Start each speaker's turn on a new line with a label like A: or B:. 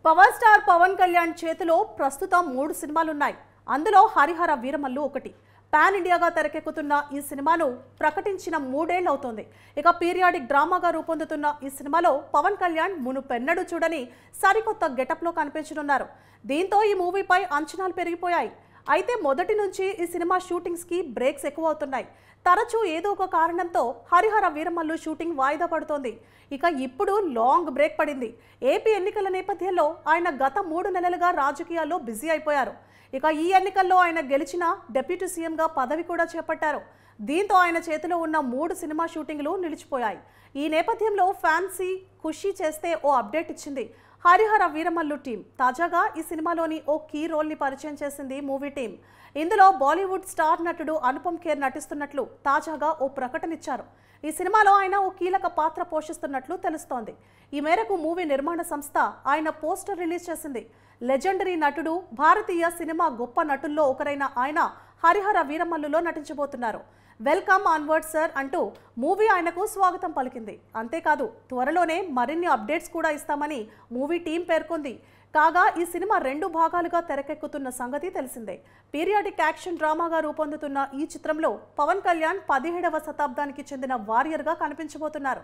A: Power star Pawan Kalyan చేతిలో ప్రస్తుతం 3 సినిమాలున్నాయి. అందులో హరిహర వీరమల్లు ఒకటి. పాన్ ఇండియాగా తెరకెక్కుతున్న ఈ సినిమాను ప్రకటించిన 3 ఏళ్లు అవుతోంది. ఇక పీరియాడిక్ డ్రామాగా రూపొందుతున్న ఈ సినిమాలో పవన్ కళ్యాణ్ మునుపెన్నడూ చూడని సరికొత్త గెటప్లో కనిపించనున్నారు. దీంతో ఈ మూవీపై అంచనాలు పెరిగిపోయాయి. అయితే మొదటి నుంచి ఈ సినిమా షూటింగ్స్కి బ్రేక్స్ ఎక్కువ అవుతున్నాయి. తరచూ ఏదో ఒక కారణంతో హరిహర వీరమల్లు షూటింగ్ వాయిదా పడుతోంది. ఇక ఇప్పుడు లాంగ్ బ్రేక్ పడింది. ఏపీ ఎన్నికల నేపథ్యంలో ఆయన గత 3 నెలలుగా రాజకీయాల్లో బిజీ అయిపోయారు. ఇక ఈ ఎన్నికల్లో ఆయన గెలిచిన డిప్యూటీ సీఎంగా పదవి కూడా చేపట్టారు. దీంతో ఆయన చేతిలో ఉన్న 3 సినిమా షూటింగ్లు నిలిచిపోయాయి. ఈ నేపథ్యంలో ఫ్యాన్సీ ఖుషి చేస్తే ఓ అప్డేట్ ఇచ్చింది. హరిహర వీరమల్లు టీం తాజాగా ఈ సినిమాలోని ఓ కీ రోల్ని పరిచయం చేసింది మూవీ టీం. ఇందులో బాలీవుడ్ స్టార్ నటుడు అనుపమ్ ఖేర్ నటిస్తున్నట్లు తాజాగా ఓ ప్రకటన ఇచ్చారు. ఈ సినిమాలో ఆయన ఓ కీలక పాత్ర పోషిస్తున్నట్లు తెలుస్తోంది. ఈ మేరకు మూవీ నిర్మాణ సంస్థ ఆయన పోస్టర్ రిలీజ్ చేసింది. లెజెండరీ నటుడు, భారతీయ సినిమా గొప్ప నటుల్లో ఒకరైన ఆయన హరిహర వీరమల్లులో నటించబోతున్నారు. వెల్కమ్ ఆన్వర్డ్ సార్ అంటూ మూవీ ఆయనకు స్వాగతం పలికింది. అంతేకాదు త్వరలోనే మరిన్ని అప్డేట్స్ కూడా ఇస్తామని మూవీ టీం పేర్కొంది. కాగా ఈ సినిమా 2 భాగాలుగా తెరకెక్కుతున్న సంగతి తెలిసిందే. పీరియాడిక్ యాక్షన్ డ్రామాగా రూపొందుతున్న ఈ చిత్రంలో పవన్ కళ్యాణ్ 17వ శతాబ్దానికి చెందిన వారియర్గా కనిపించబోతున్నారు.